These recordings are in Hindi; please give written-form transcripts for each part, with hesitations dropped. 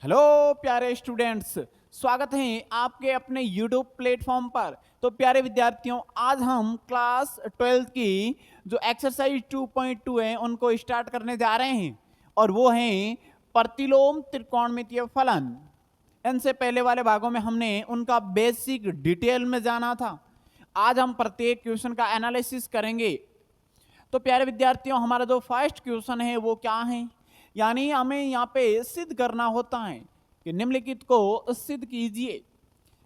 हेलो प्यारे स्टूडेंट्स, स्वागत है आपके अपने यूट्यूब प्लेटफॉर्म पर। तो प्यारे विद्यार्थियों, आज हम क्लास 12 की जो एक्सरसाइज 2.2 है उनको स्टार्ट करने जा रहे हैं और वो हैं प्रतिलोम त्रिकोणमितीय फलन। इनसे पहले वाले भागों में हमने उनका बेसिक डिटेल में जाना था। आज हम प्रत्येक क्वेश्चन का एनालिसिस करेंगे। तो प्यारे विद्यार्थियों, हमारा जो फर्स्ट क्वेश्चन है वो क्या है, यानी हमें यहाँ पे सिद्ध करना होता है कि निम्नलिखित को सिद्ध कीजिए।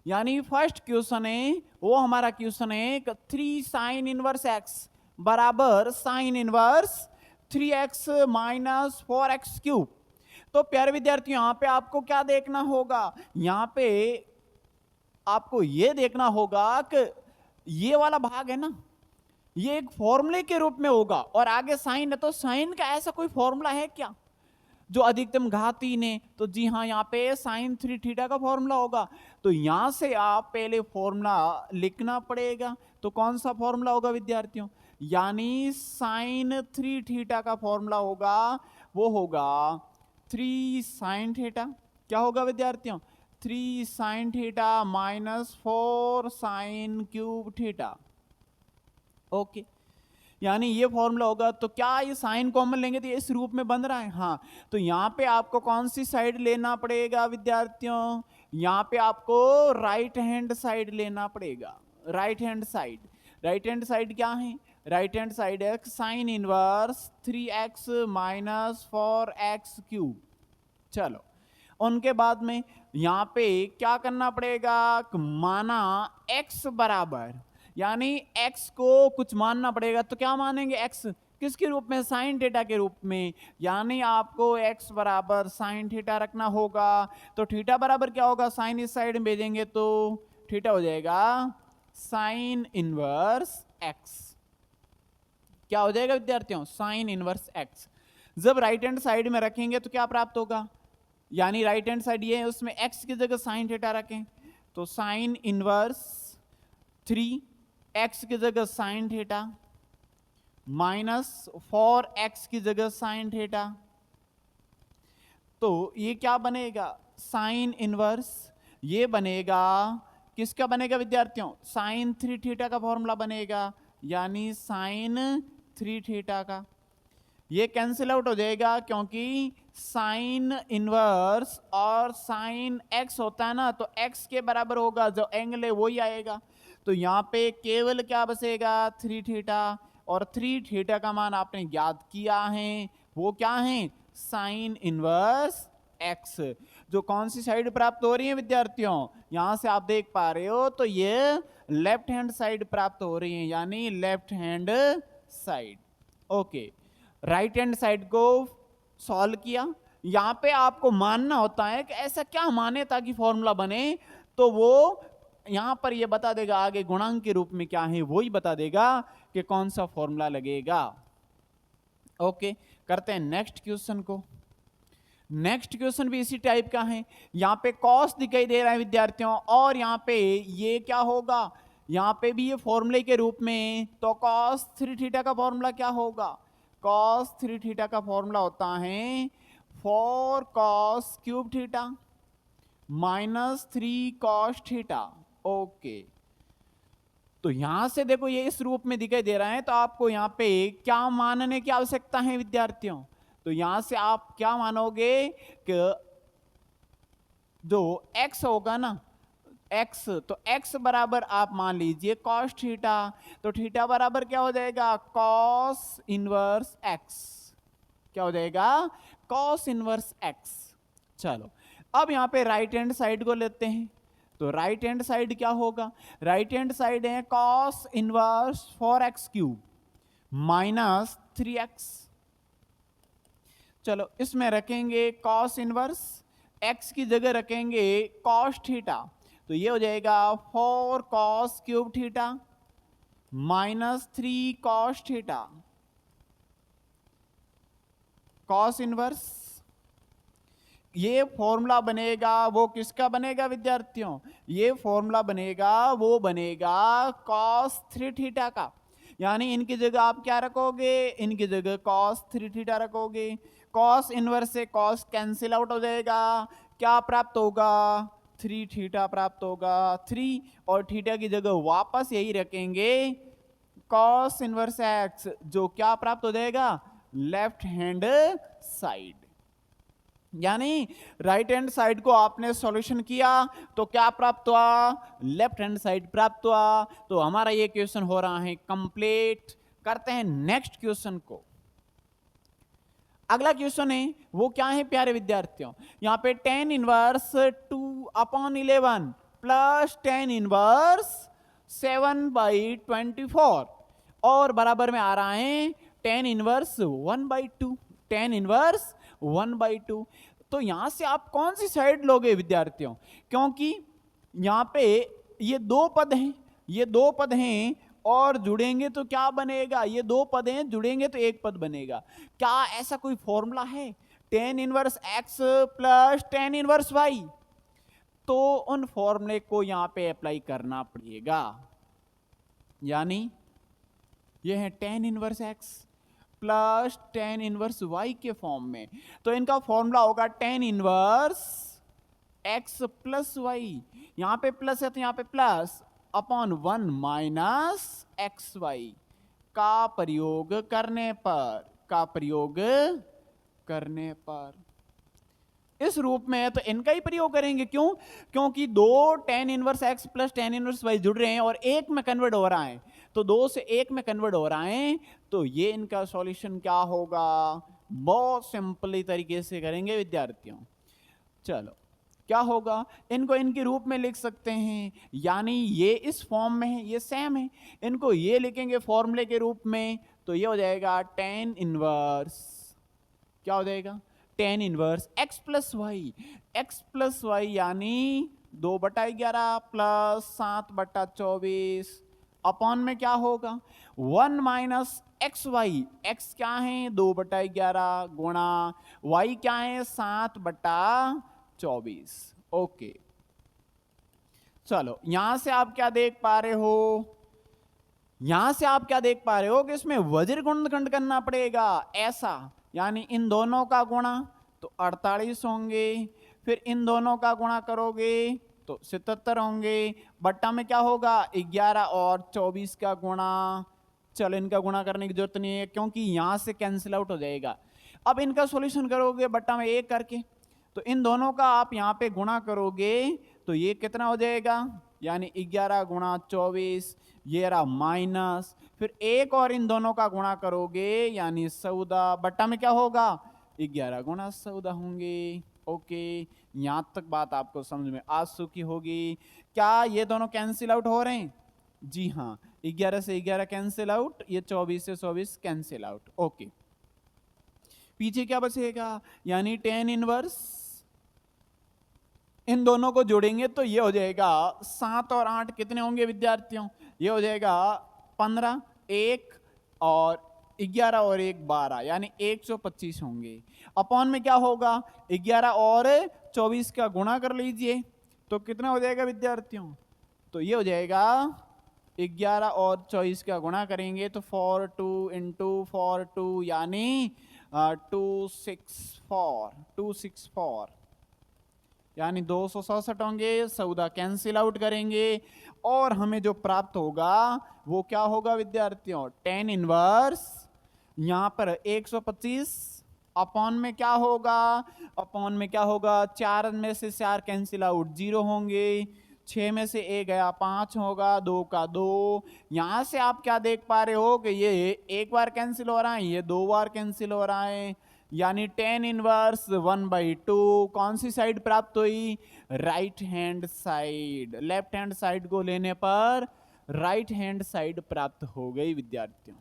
यानी फर्स्ट क्वेश्चन है वो हमारा क्वेश्चन है 3 साइन इनवर्स एक्स बराबर sine inverse 3x minus 4x cube. तो प्यारे विद्यार्थियों, यहाँ पे आपको क्या देखना होगा, यहाँ पे आपको ये देखना होगा कि ये वाला भाग है ना, ये एक फॉर्मूले के रूप में होगा और आगे साइन है, तो साइन का ऐसा कोई फॉर्मूला है क्या जो अधिकतम घात 3 है? तो जी हाँ, यहाँ पे साइन 3 थीटा का फॉर्मूला होगा। तो यहां से आप पहले फॉर्मूला लिखना पड़ेगा। तो कौन सा फॉर्मूला होगा विद्यार्थियों? यानी साइन 3 थीटा का फॉर्मूला होगा, वो होगा 3 साइन थीटा। क्या होगा विद्यार्थियों? 3 sine theta minus 4 sine cube theta. Okay, यानी ये फॉर्मूला होगा। तो क्या ये साइन कॉमन लेंगे तो ये इस रूप में बन रहा है? हाँ। तो यहाँ पे आपको कौन सी साइड लेना पड़ेगा विद्यार्थियों? यहाँ पे आपको राइट हैंड साइड लेना पड़ेगा। Right hand side, right hand side क्या है? राइट हैंड साइड है sine inverse 3x minus 4x cube. चलो, उनके बाद में यहाँ पे क्या करना पड़ेगा, माना x बराबर, यानी x को कुछ मानना पड़ेगा। तो क्या मानेंगे? x किसके रूप में? साइन थीटा के रूप में। यानी आपको x बराबर साइन थीटा रखना होगा। तो थीटा बराबर क्या होगा? साइन इस साइड में भेजेंगे तो थीटा हो जाएगा साइन इनवर्स x। क्या हो जाएगा विद्यार्थियों? Sine inverse x। जब राइट हैंड साइड में रखेंगे तो क्या प्राप्त होगा? यानी राइट हैंड साइड ये है, उसमें x की जगह साइन थीटा रखें तो साइन इनवर्स 3x की जगह साइन थीटा माइनस 4x की जगह साइन थीटा। तो ये क्या बनेगा? साइन इनवर्स, ये बनेगा किसका बनेगा विद्यार्थियों? साइन 3 थीटा का फॉर्मूला बनेगा, यानी साइन 3 थीटा का। ये कैंसिल आउट हो जाएगा क्योंकि साइन इनवर्स और साइन x होता है ना, तो x के बराबर होगा, जो एंगल है वही आएगा। तो यहाँ पे केवल क्या बचेगा? 3 थीटा। और 3 थीटा का मान आपने ज्ञात किया है, वो क्या है? Sine inverse x। जो कौन सी साइड प्राप्त हो रही है विद्यार्थियों? यहां से आप देख पा रहे हो, तो ये लेफ्ट हैंड साइड प्राप्त हो रही है, यानी left hand side. Okay, right hand side को सॉल्व किया। यहां पे आपको मानना होता है कि ऐसा क्या माने ताकि फॉर्मूला बने, तो वो यहां पर ये बता देगा आगे गुणांक के रूप में क्या है, वो ही बता देगा कि कौन सा फॉर्मूला लगेगा। ओके, करते हैं नेक्स्ट क्वेश्चन को। नेक्स्ट क्वेश्चन भी इसी टाइप का है। यहां पे कॉस दिखाई दे रहा है विद्यार्थियों, और यहां पे ये क्या होगा? यहां पे भी ये फॉर्मूले के रूप में। तो कॉस 3 थीटा का फॉर्मूला क्या होगा? कॉस 3 थीटा का फॉर्मूला होता है 4 cos cube theta minus 3 cos theta. Okay, तो यहां से देखो ये इस रूप में दिखाई दे रहा है, तो आपको यहां पे क्या मानने की आवश्यकता है विद्यार्थियों? तो यहां से आप क्या मानोगे कि जो x होगा ना, x, तो x बराबर आप मान लीजिए cos थीटा। तो थीटा बराबर क्या हो जाएगा? cos inverse x। क्या हो जाएगा? cos inverse x। चलो, अब यहां पे राइट हैंड साइड को लेते हैं। तो राइट हैंड साइड क्या होगा? राइट हैंड साइड है cos inverse 4x cube minus 3x। चलो, इसमें रखेंगे cos इनवर्स, x की जगह रखेंगे cos थीटा। तो ये हो जाएगा 4 cos cube theta minus 3 cos theta. cos inverse, ये फॉर्मूला बनेगा, वो किसका बनेगा विद्यार्थियों? ये फॉर्मूला बनेगा, वो बनेगा cos 3 थीटा का। यानी इनकी जगह आप क्या रखोगे? इनकी जगह cos 3 थीटा रखोगे। cos इनवर्स से cos कैंसिल आउट हो जाएगा, क्या प्राप्त होगा, 3 थीटा प्राप्त होगा। 3 और थीटा की जगह वापस यही रखेंगे cos इनवर्स x, जो क्या प्राप्त हो जाएगा, लेफ्ट हैंड साइड। यानी राइट हैंड साइड को आपने सॉल्यूशन किया तो क्या प्राप्त हुआ, लेफ्ट हैंड साइड प्राप्त हुआ। तो हमारा ये क्वेश्चन हो रहा है कंप्लीट। करते हैं नेक्स्ट क्वेश्चन को। अगला क्वेश्चन है वो क्या है प्यारे विद्यार्थियों, यहां पे tan inverse 2/11 plus tan inverse 7/24 और बराबर में आ रहा है tan इनवर्स 1/2, tan इनवर्स 1/2। तो यहां से आप कौन सी साइड लोगे विद्यार्थियों, क्योंकि यहां पे ये दो पद हैं, ये दो पद हैं और जुड़ेंगे तो क्या बनेगा, ये दो पद हैं जुड़ेंगे तो एक पद बनेगा। क्या ऐसा कोई फॉर्मूला है tan inverse x plus tan inverse y, तो उन फॉर्मूले को यहां पे अप्लाई करना पड़ेगा। यानी ये है tan inverse x plus tan inverse y के फॉर्म में, तो इनका फॉर्मूला होगा tan inverse x plus y, यहां पे प्लस है तो यहां पे plus upon 1 minus x y का प्रयोग करने पर, का प्रयोग करने पर इस रूप में है तो इनका ही प्रयोग करेंगे। क्यों, क्योंकि दो tan inverse x plus tan inverse y जुड़ रहे हैं और एक में कन्वर्ट हो रहा है, तो दो से एक में कन्वर्ट हो रहा है, तो ये इनका सॉल्यूशन क्या होगा, बहुत सिंपली तरीके से करेंगे विद्यार्थियों। चलो क्या होगा, इनको इनके रूप में लिख सकते हैं, यानी ये इस फॉर्म में है, ये सेम है, इनको ये लिखेंगे फॉर्मूले के रूप में, तो ये हो जाएगा tan इनवर्स, क्या हो जाएगा, tan inverse x plus y, x plus y यानी 2/11 प्लस 7/24 अपॉन में क्या होगा 1 माइनस एक्स वाई, एक्स क्या है 2/11 गुणा वाई क्या है 7/24। ओके, चलो यहां से आप क्या देख पा रहे हो, यहां से आप क्या देख पा रहे हो कि इसमें वज्र गुणनखंड करना पड़ेगा ऐसा, यानी इन दोनों का गुणा तो 48 होंगे, फिर इन दोनों का गुणा करोगे तो 77 होंगे, बट्टा में क्या होगा 11 और 24 का गुणा। चलो इनका गुणा करने की जरूरत नहीं है क्योंकि यहां से कैंसिल आउट हो जाएगा। अब इनका सॉल्यूशन करोगे बट्टा में 1 करके, तो इन दोनों का आप यहां पे गुणा करोगे तो ये कितना हो जाएगा, यानी 11 गुणा 24, ये रहा माइनस, फिर 1 और इन दोनों का गुणा करोगे यानी 14, बट्टा में क्या होगा 11 गुणा 14 होंगे। ओके, यहां तक बात आपको समझ में आ चुकी होगी। क्या ये दोनों कैंसिल आउट हो रहे हैं, जी हाँ, 11 से 11 कैंसिल आउट, ये 24 से 24 कैंसिल आउट। ओके, पीछे क्या बचेगा, यानी tan इनवर्स, इन दोनों को जोड़ेंगे तो ये हो जाएगा 7 और 8 कितने होंगे विद्यार्थियों, ये हो जाएगा 15, 1 और 11 और 1 12, यानी 125 होंगे। अपॉन में क्या होगा 11 और 24 का गुणा कर लीजिए तो कितना हो जाएगा विद्यार्थियों, तो ये हो जाएगा 11 और 24 का गुणा करेंगे तो 42 इंटू 42 यानी 264 यानी 267 होंगे। 14 कैंसिल आउट करेंगे और हमें जो प्राप्त होगा वो क्या होगा विद्यार्थियों, tan इनवर्स यहां पर 125 अपॉन में क्या होगा, अपॉन में क्या होगा 4 में से 4 कैंसिल आउट 0 होंगे, 6 में से 1 गया 5 होगा, 2 का 2। यहां से आप क्या देख पा रहे हो कि ये एक बार कैंसिल हो रहा है, ये 2 बार कैंसिल हो रहा है, यानी tan इनवर्स 1/2 कौन सी साइड प्राप्त हुई, right hand side. Left hand side को लेने पर राइट हैंड साइड प्राप्त हो गई विद्यार्थियों।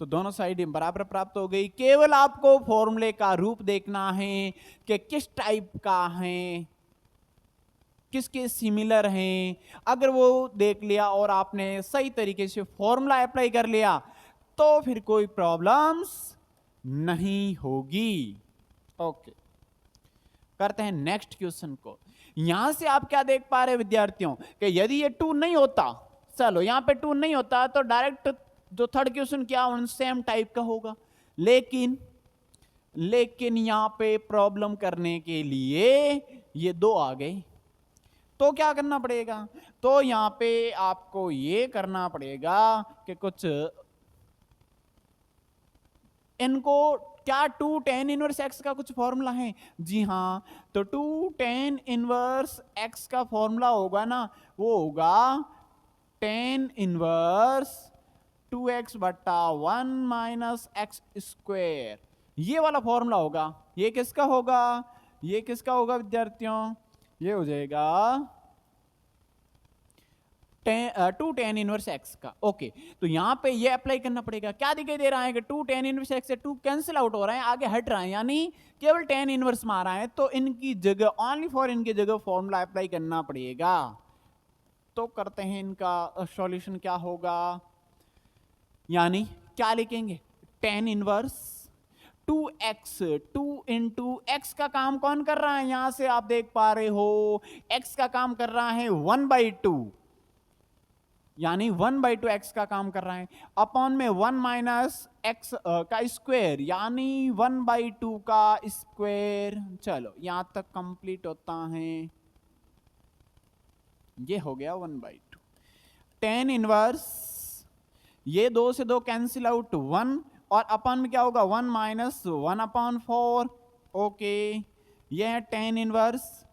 तो दोनों साइड बराबर प्राप्त हो गई, केवल आपको फॉर्मूले का रूप देखना है कि किस टाइप का है, किसके सिमिलर हैं। अगर वो देख लिया और आपने सही तरीके से फॉर्मूला अप्लाई कर लिया तो फिर कोई प्रॉब्लम्स नहीं होगी। ओके, करते हैं नेक्स्ट क्वेश्चन को। यहां से आप क्या देख पा रहे हैं विद्यार्थियों कि यदि ये 2 नहीं होता, चलो यहां पे 2 नहीं होता तो डायरेक्ट जो थर्ड क्वेश्चन क्या उन सेम टाइप का होगा, लेकिन लेकिन यहां पे प्रॉब्लम करने के लिए ये 2 आ गए, तो क्या करना पड़ेगा? तो यहां पे आपको ये करना पड़ेगा कि कुछ इनको, क्या 2 tan इनवर्स x का कुछ फॉर्मूला है? जी हाँ, तो 2 tan इनवर्स x का फॉर्मूला होगा ना, वो होगा tan इनवर्स 2x बट्टा 1 माइनस एक्स स्क्वेयर, ये वाला फॉर्मूला होगा। ये किसका होगा? ये किसका होगा विद्यार्थियों? ये हो जाएगा 2 tan इनवर्स x का। ओके, तो यहां पे ये अप्लाई करना पड़ेगा। क्या दिखाई दे रहा है कि 2 tan इनवर्स x से 2 कैंसिल आउट हो रहा है, आगे हट रहा है, यानी केवल tan इनवर्स में आ रहा है, तो इनकी जगह ओनली फॉर इनकी जगह फॉर्मूला अप्लाई करना पड़ेगा। तो करते हैं, इनका सॉल्यूशन क्या होगा, यानी क्या लिखेंगे? tan inverse 2x, 2 into x का काम कौन कर रहा है? यहां से आप देख पा रहे हो x का काम कर रहा है 1/2, यानी 1/2 एक्स का काम कर रहा है, अपॉन में 1 माइनस एक्स का स्क्वायर, यानी 1/2 का स्क्वायर। चलो यहां तक कंप्लीट होता है, ये हो गया 1/2 tan इनवर्स, ये 2 से 2 कैंसिल आउट 1, और अपॉन में क्या होगा? 1 माइनस 1/4। ओके, ये है tan इनवर्स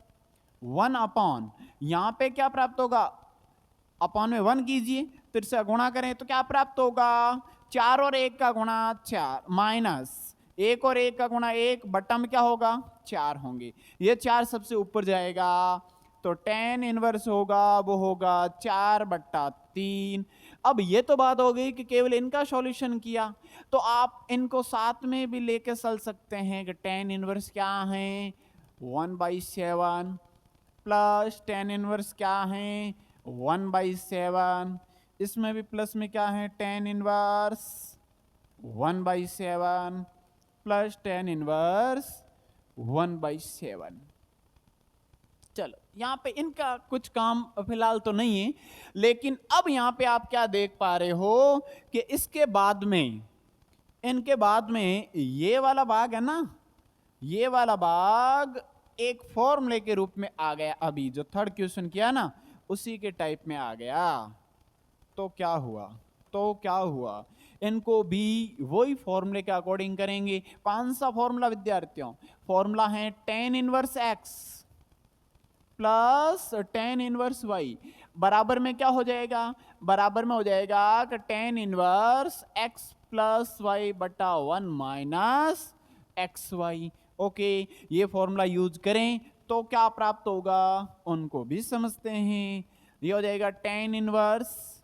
1 अपॉन, यहां पे क्या प्राप्त होगा? अपॉन में 1 कीजिए, फिर से गुणा करें तो क्या प्राप्त होगा? 4 और 1 का गुणा 4, माइनस 1 और 1 का गुणा 1, बट्टा में क्या होगा? 4 होंगे, ये 4 सबसे ऊपर जाएगा, तो tan इनवर्स होगा, वो होगा 4/3। अब ये तो बात हो गई कि केवल इनका सॉल्यूशन किया, तो आप इनको साथ में भी लेके चल सकते हैं कि tan इनवर्स क्या है? 1/7 प्लस tan इनवर्स क्या है? 1/7, इसमें भी प्लस में क्या है? tan inverse 1/7 plus tan inverse 1/7। चलो यहां पे इनका कुछ काम फिलहाल तो नहीं है, लेकिन अब यहां पे आप क्या देख पा रहे हो कि इसके बाद में, इनके बाद में ये वाला भाग है ना, ये वाला भाग एक फॉर्मूले के रूप में आ गया, अभी जो थर्ड क्वेश्चन किया ना उसी के टाइप में आ गया। तो क्या हुआ? तो क्या हुआ, इनको भी वही फॉर्मूले के अकॉर्डिंग करेंगे। कौन सा फॉर्मूला विद्यार्थियों? फॉर्मूला है tan inverse x plus tan inverse y, बराबर में क्या हो जाएगा? बराबर में हो जाएगा कि tan inverse x plus y बटा 1 माइनस एक्स वाई। ओके, ये फॉर्मूला यूज करें तो क्या प्राप्त होगा, उनको भी समझते हैं। ये हो जाएगा tan inverse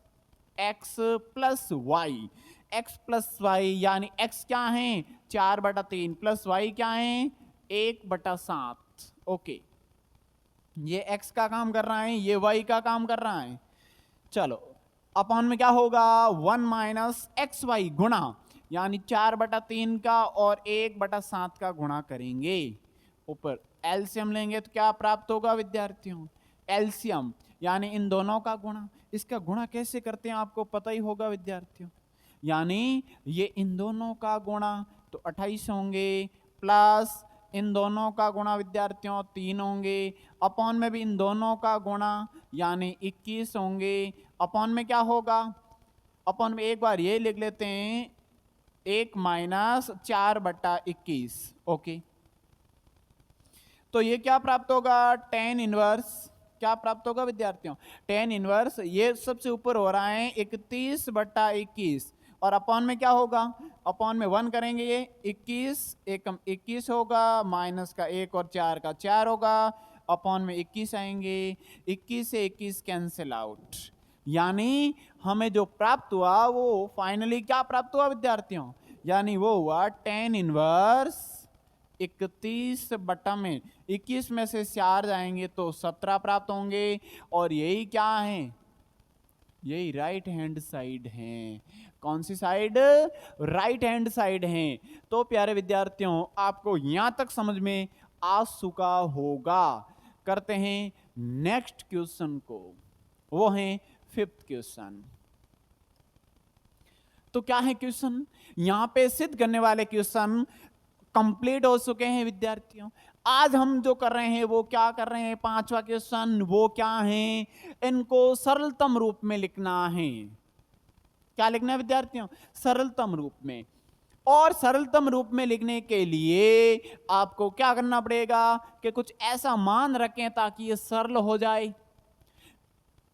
x plus y, x plus y, यानी x क्या है? 4/3 प्लस y क्या है? 1/7। ओके, ये x का काम कर रहा है, ये y का काम कर रहा है। चलो अपॉन में क्या होगा? 1 माइनस एक्स वाई गुणा, यानी 4/3 का और 1/7 का गुणा करेंगे, ऊपर एलसीएम लेंगे तो क्या प्राप्त होगा विद्यार्थियों? एलसीएम, यानी इन दोनों का गुणा। इसका गुणा कैसे करते हैं आपको पता ही होगा विद्यार्थियों, यानी ये इन दोनों का गुणा तो 28 होंगे, प्लस इन दोनों का गुणा विद्यार्थियों 3 होंगे, अपॉन में भी इन दोनों का गुणा यानी 21 होंगे, अपॉन में क्या होगा? अपॉन में एक बार ये लिख लेते हैं, 1 माइनस 4/21। ओके, तो ये क्या प्राप्त होगा? tan इनवर्स क्या प्राप्त होगा विद्यार्थियों? tan इनवर्स, ये सबसे ऊपर हो रहा है 31/21, और अपॉन में क्या होगा? अपॉन में 1 करेंगे, ये 21 एकम 21 होगा, माइनस का 1 और 4 का 4 होगा, अपॉन में 21 आएंगे, 21 से 21 कैंसिल आउट, यानी हमें जो प्राप्त हुआ वो फाइनली क्या प्राप्त हुआ विद्यार्थियों? यानी वो हुआ tan इनवर्स 21 में से 4 जाएंगे तो 17 प्राप्त होंगे, और यही क्या है? यही राइट हैंड साइड है। कौन सी साइड? राइट हैंड साइड है। तो प्यारे विद्यार्थियों, आपको यहां तक समझ में आ चुका होगा। करते हैं नेक्स्ट क्वेश्चन को, वो है 5th क्वेश्चन। तो क्या है क्वेश्चन? यहां पे सिद्ध करने वाले क्वेश्चन कंप्लीट हो चुके हैं विद्यार्थियों। आज हम जो कर रहे हैं वो क्या कर रहे हैं, पांचवा क्वेश्चन वो क्या है, इनको सरलतम रूप में लिखना है। क्या लिखना है विद्यार्थियों, सरलतम रूप में। और सरलतम रूप में लिखने के लिए आपको क्या करना पड़ेगा कि कुछ ऐसा मान रखें ताकि ये सरल हो जाए।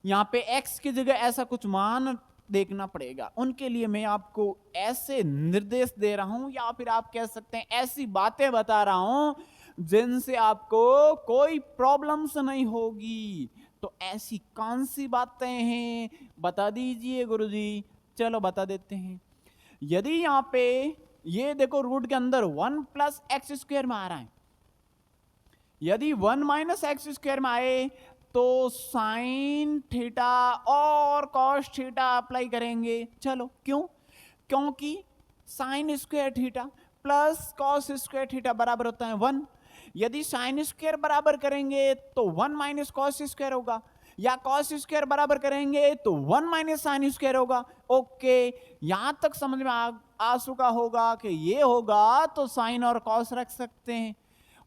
यहां पे x की जगह ऐसा कुछ मान देखना पड़ेगा। उनके लिए मैं आपको ऐसे निर्देश दे रहा हूं, या फिर आप कह सकते हैं ऐसी बातें बता रहा हूं जिनसे आपको कोई प्रॉब्लम्स नहीं होगी। तो ऐसी कौन सी बातें हैं, बता दीजिए गुरुजी। चलो बता देते हैं। यदि यहां पे ये देखो रूट के अंदर 1 प्लस एक्स स्क्वायर में आ रहा है, यदि 1 माइनस एक्स स्क्वायर में आए तो साइन थीटा और कॉस थीटा अप्लाई करेंगे। चलो क्यों, क्योंकि sign square theta plus cos square theta बराबर होता है 1। यदि साइन स्क्वायर बराबर करेंगे तो 1 माइनस कॉस स्क्वायर होगा, या कॉस स्क्वायर बराबर करेंगे तो 1 माइनस साइन स्क्वायर होगा। ओके, यहां तक समझ में आ चुका होगा कि ये होगा तो साइन और कॉस रख सकते हैं,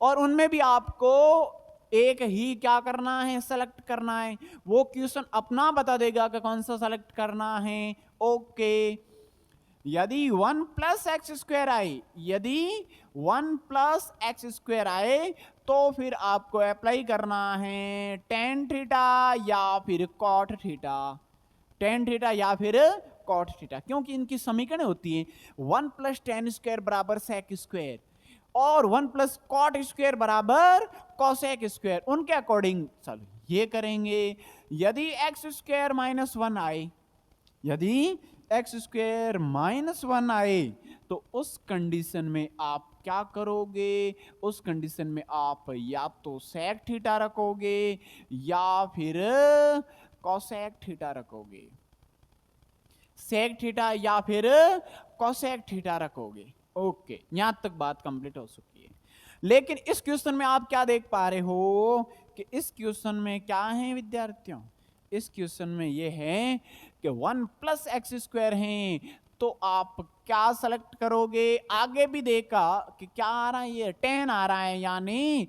और उनमें भी आपको एक ही क्या करना है, सेलेक्ट करना है। वो क्वेश्चन अपना बता देगा कि कौन सा सेलेक्ट करना है। ओके, यदि 1 प्लस एक्स स्क्वायर आए, यदि 1 प्लस एक्स स्क्वायर आए तो फिर आपको अप्लाई करना है टेन थीटा या फिर कॉट थीटा, टेन थीटा या फिर कॉट थीटा, क्योंकि इनकी समीकरण होती है 1 प्लस टेन स्क्वायर बराबर सेक स्क्वायर और 1 प्लस कॉट स्क्वायर बराबर कॉसेक स्क्वायर। उनके अकॉर्डिंग चलो ये करेंगे। यदि एक्स स्क्वायर माइनस 1 आए, यदि एक्स स्क्वायर माइनस 1 आए तो उस कंडीशन में आप क्या करोगे, उस कंडीशन में आप या तो सेक थीटा रखोगे या फिर कॉसेक थीटा रखोगे, सेक थीटा या फिर कॉसेक थीटा रखोगे। ओके, यहां तक बात कंप्लीट हो चुकी है। लेकिन इस क्वेश्चन में आप क्या देख पा रहे हो कि इस क्वेश्चन में क्या है विद्यार्थियों, इस क्वेश्चन में ये है कि 1 प्लस एक्स स्क्वायर है, तो आप क्या सेलेक्ट करोगे। आगे भी देखा कि क्या आ रहा है, ये 10 आ रहा है, यानी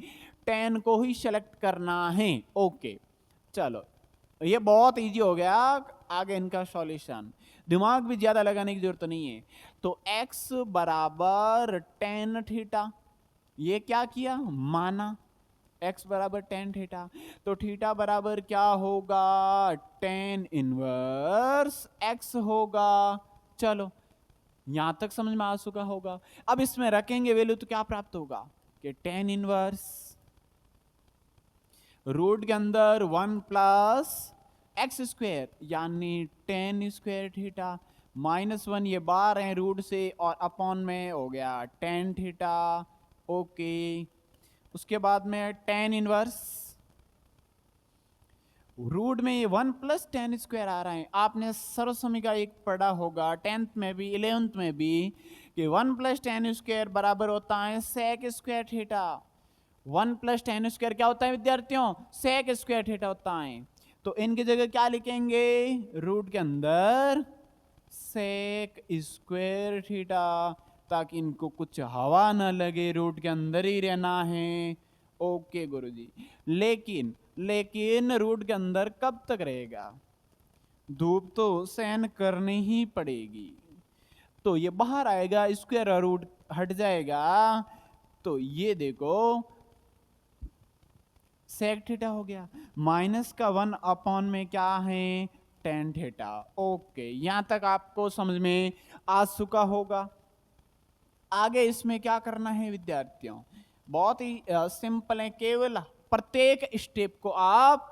10 को ही सेलेक्ट करना है। ओके चलो, ये बहुत इजी हो गया। आगे इनका सॉल्यूशन, दिमाग भी ज्यादा लगाने की जरूरत नहीं है। तो x बराबर टेन थीटा, ये क्या किया, माना x बराबर टेन थीटा, तो थीटा बराबर क्या होगा, टेन इनवर्स x होगा। चलो यहां तक समझ में आ चुका होगा। अब इसमें रखेंगे वैल्यू तो क्या प्राप्त होगा कि टेन इनवर्स रूट के अंदर 1 प्लस एक्स स्क्वायर यानी टेन स्क्वायर थीटा माइनस 1, ये बाहर है रूट से, और अपॉन में हो गया टेन थीटा। ओके, उसके बाद में टेन इनवर्स रूट में ये 1 प्लस टेन स्क्वायर आ रहा है। आपने सरसमी का एक पढ़ा होगा 10th में भी 11th में भी कि 1 प्लस टेन स्क्वायर बराबर होता है sec square theta. 1 plus tan square क्या होता है विद्यार्थियों, सेक स्क्वायर थीटा होता है। तो इनकी जगह क्या लिखेंगे, रूट के अंदर सेक स्क्वायर थीटा, ताकि इनको कुछ हवा ना लगे, रूट के अंदर ही रहना है। ओके गुरुजी, लेकिन रूट के अंदर कब तक रहेगा, धूप तो सहन करनी ही पड़ेगी। तो ये बाहर आएगा, स्क्वायर और रूट हट जाएगा, तो ये देखो सेक थीटा हो गया, माइनस का 1 अपॉन में क्या है टेन थीटा। ओके, यहां तक आपको समझ में आ चुका होगा। आगे इसमें क्या करना है विद्यार्थियों, बहुत ही सिंपल है, केवल प्रत्येक स्टेप को आप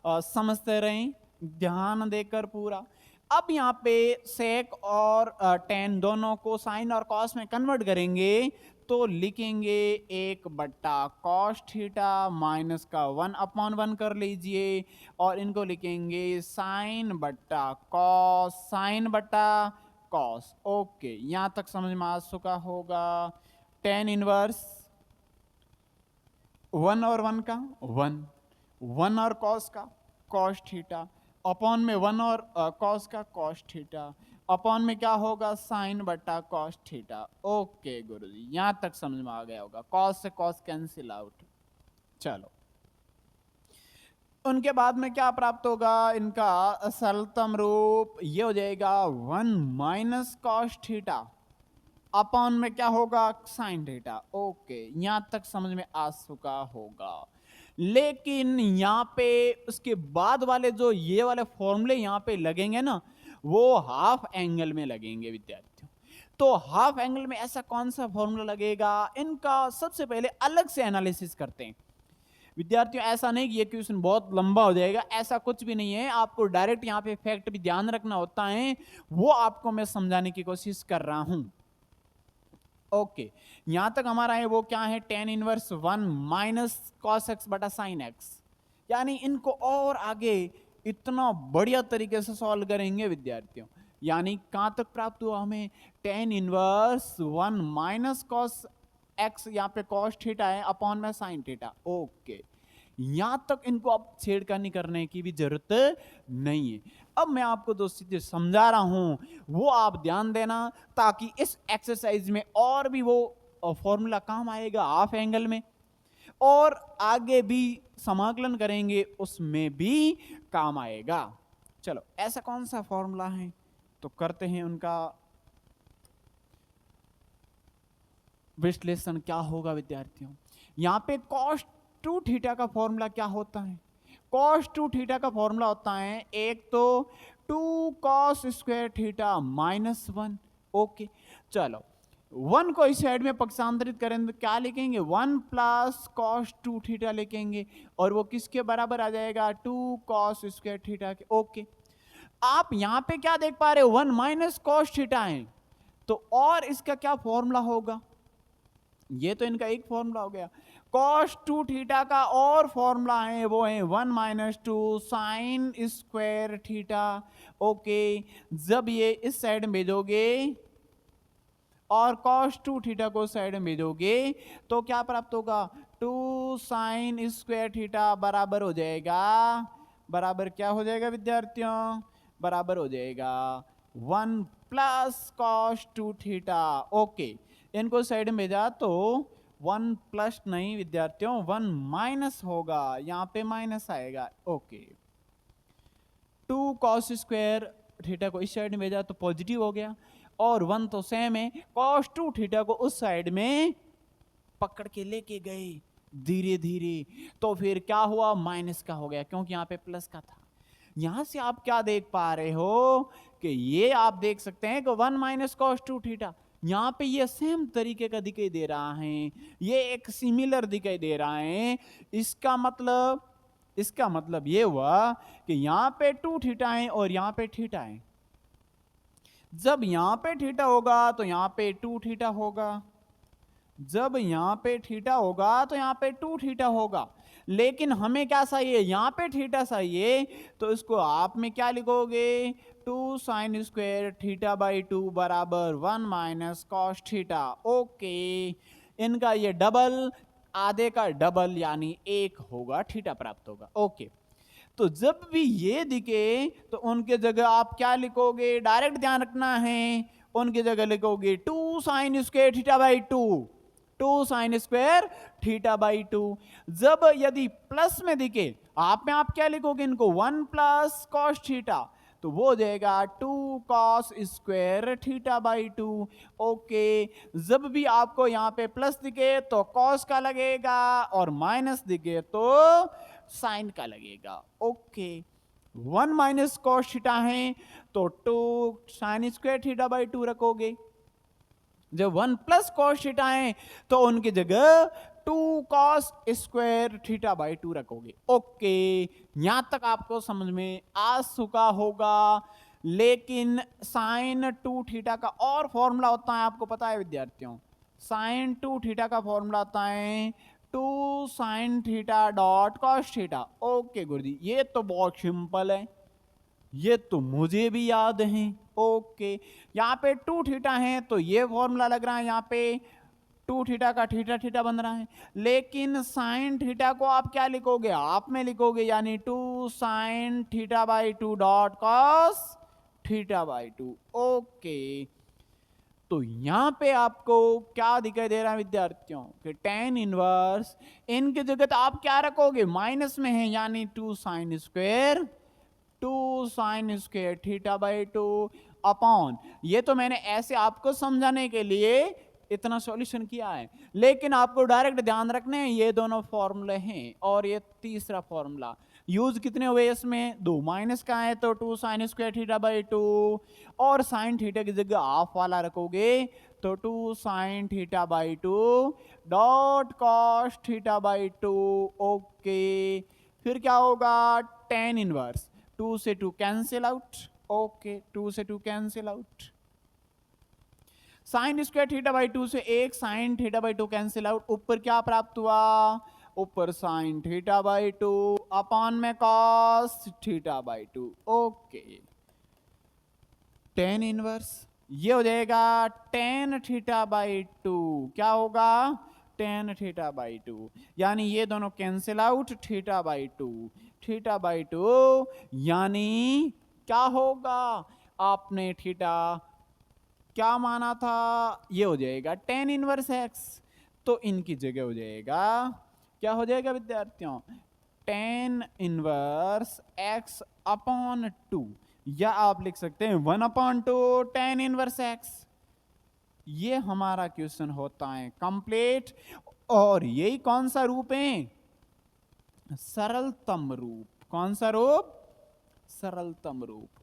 समझते रहें ध्यान देकर पूरा। अब यहाँ पे सेक और टेन दोनों को साइन और कॉस में कन्वर्ट करेंगे, तो लिखेंगे 1/cos थीटा माइनस का 1/1 कर लीजिए, और इनको लिखेंगे साइन बट्टा कॉस, साइन बट्टा कॉस। ओके, यहां तक समझ में आ चुका होगा। टेन इनवर्स 1 और 1 का 1, 1 और कॉस का कॉस थीटा, अपॉन में 1 और कॉस का कॉस थीटा। अपॉन में क्या होगा साइन बटा कॉस थीटा। ओके गुरुजी, यहां तक समझ में आ गया होगा, कॉस से कॉस कैंसिल आउट। चलो उनके बाद में क्या प्राप्त होगा, इनका सरलतम रूप ये हो जाएगा 1 माइनस कॉस थीटा अपॉन में क्या होगा साइन थीटा। ओके, यहां तक समझ में आ चुका होगा। लेकिन यहां पे उसके बाद वाले जो ये वाले फॉर्मूले यहां पे लगेंगे ना, वो हाफ एंगल में लगेंगे विद्यार्थियों। तो हाफ एंगल में ऐसा कौन सा फॉर्मूला लगेगा, इनका सबसे पहले अलग से एनालिसिस करते हैं विद्यार्थियों। ऐसा नहीं कि ये क्वेश्चन बहुत लंबा हो जाएगा, ऐसा कुछ भी नहीं है। आपको डायरेक्ट यहाँ पे फैक्ट भी ध्यान रखना होता है, वो आपको मैं समझाने की कोशिश कर रहा हूं। ओके, यहां तक हमारा है वो क्या है, tan inverse 1 minus cos x बटा साइन एक्स। यानी इनको और आगे इतना बढ़िया तरीके से सॉल्व करेंगे विद्यार्थियों। यानी कहां तक प्राप्त हुआ हमें, tan inverse 1 minus cos x, यहाँ पे कॉस थीटा है अपॉन में साइन थीटा। ओके, यहां तक इनको अब छेड़खानी करने की भी जरूरत नहीं है। अब मैं आपको जो चीजें समझा रहा हूं वो आप ध्यान देना, ताकि इस एक्सरसाइज में और भी वो फॉर्मूला काम आएगा हाफ एंगल में, और आगे भी समाकलन करेंगे उसमें भी काम आएगा। चलो ऐसा कौन सा फॉर्मूला है, तो करते हैं उनका विश्लेषण। क्या होगा विद्यार्थियों, यहां पे cos 2 थीटा का फॉर्मूला क्या होता है, cos 2 थीटा का फॉर्मूला होता है एक तो 2 cos square theta minus 1। Okay, चलो 1 को इस साइड में पक्षांतरित करें तो क्या लिखेंगे, 1 प्लस cos 2 थीटा लिखेंगे, और वो किसके बराबर आ जाएगा, 2 cos स्क्वायर थीटा के। ओके, आप यहां पे क्या देख पा रहे हो, 1 माइनस cos थीटा है, तो और इसका क्या फॉर्मूला होगा, ये तो इनका एक फॉर्मूला हो गया। cos 2 थीटा का और फॉर्मूला है वो है 1 minus 2 sign square theta. Okay, जब ये इस साइड में भेजोगे और cos 2 थीटा को साइड में भेजोगे तो क्या प्राप्त होगा, 2 साइन स्क्वायर थीटा बराबर हो जाएगा, बराबर क्या हो जाएगा विद्यार्थियों, बराबर हो जाएगा 1 प्लस cos 2 थीटा। ओके, इनको साइड में भेजा तो 1 प्लस नहीं विद्यार्थियों, 1 माइनस होगा, यहां पे माइनस आएगा। ओके, 2 cos स्क्वायर थीटा को इस साइड में भेजा तो पॉजिटिव हो गया, और 1 तो सेम है, cos 2 थीटा को उस साइड में पकड़ के लेके गए धीरे धीरे, तो फिर क्या हुआ, माइनस का हो गया, क्योंकि यहां पे प्लस का था। यहां से आप क्या देख पा रहे हो कि ये आप देख सकते हैं कि 1 माइनस cos 2 थीटा, यहां पे ये सेम तरीके का दिखाई दे रहा है, ये एक सिमिलर दिखाई दे रहा है। इसका मतलब ये हुआ कि यहां पे 2 थीटा है और यहां पे थीटा है। जब यहां पे थीटा होगा तो यहां पे 2 थीटा होगा, जब यहां पे थीटा होगा तो यहां पे 2 थीटा होगा। लेकिन हमें क्या चाहिए, यहां पे थीटा चाहिए, तो इसको आप में क्या लिखोगे, 2 साइन स्क्वायर थीटा बाई 2 बराबर 1 माइनस कॉस थीटा। ओके, इनका ये डबल, आधे का डबल यानी 1 होगा, थीटा प्राप्त होगा। ओके, तो जब भी ये दिखे तो उनके जगह आप क्या लिखोगे, डायरेक्ट ध्यान रखना है, उनकी जगह लिखोगे 2 sign square theta by 2, 2 sign square theta by 2। जब यदि प्लस में दिखे आप में, आप क्या लिखोगे इनको, 1 प्लस कॉस थीटा, तो वो हो जाएगा 2 cos square theta by 2। Okay, जब भी आपको यहां पे प्लस दिखे तो कॉस का लगेगा, और माइनस दिखे तो साइन का लगेगा। ओके, 1 माइनस कॉस थीटा है तो 2 साइन स्क्वायर थीटा बाई 2 रखोगे, जब 1 प्लस कॉस थीटा है तो उनकी जगह 2 कॉस स्क्वायर थीटा बाई 2 रखोगे। ओके, यहां तक आपको समझ में आ चुका होगा। लेकिन साइन 2 थीटा का और फॉर्मूला होता है, आपको पता है विद्यार्थियों, साइन 2 थीटा का फॉर्मूला होता है 2 sine theta dot cos theta. Okay गुरुजी, ये तो बहुत सिंपल है, ये तो मुझे भी याद है। ओके, यहाँ पे 2 थीटा है तो ये फॉर्मूला लग रहा है, यहाँ पे 2 थीटा का थीटा थीटा बन रहा है। लेकिन साइन थीटा को आप क्या लिखोगे, आप में लिखोगे, यानी 2 sine theta by 2 dot cos theta by two. Okay, तो यहां पे आपको क्या दिखाई दे रहा है विद्यार्थियों कि tan इनवर्स, इनकी जगह तो आप क्या रखोगे, माइनस में है, यानी 2 sign square theta by two upon, ये तो मैंने ऐसे आपको समझाने के लिए इतना सॉल्यूशन किया है, लेकिन आपको डायरेक्ट ध्यान रखने हैं ये दोनों फॉर्मूले हैं, और ये तीसरा फॉर्मूला यूज कितने हुए इसमें, दो, माइनस का है तो 2 sign square theta by to, और साइन थीटा की जगह हाफ वाला रखोगे तो 2 sine theta by to dot cos theta by two. Okay, फिर क्या होगा, tan इनवर्स, 2 से 2 कैंसिल आउट। ओके, 2 से 2 cancel out, sine square theta by two से एक sine theta by two cancel out, ऊपर क्या प्राप्त हुआ, ऊपर sine theta by two upon में cos theta by two. Okay, tan inverse ये हो जाएगा tan थीटा बाई टू, क्या होगा, tan थीटा बाई टू, यानी ये दोनों cancel out, theta by to, यानी क्या होगा, आपने थीटा क्या माना था, ये हो जाएगा tan इनवर्स x, तो इनकी जगह हो जाएगा, क्या हो जाएगा विद्यार्थियों, tan inverse x upon two, या आप लिख सकते हैं 1/2 tan इनवर्स x। ये हमारा क्वेश्चन होता है कंप्लीट, और यही कौन सा रूप है, सरलतम रूप, कौन सा रूप, सरलतम रूप।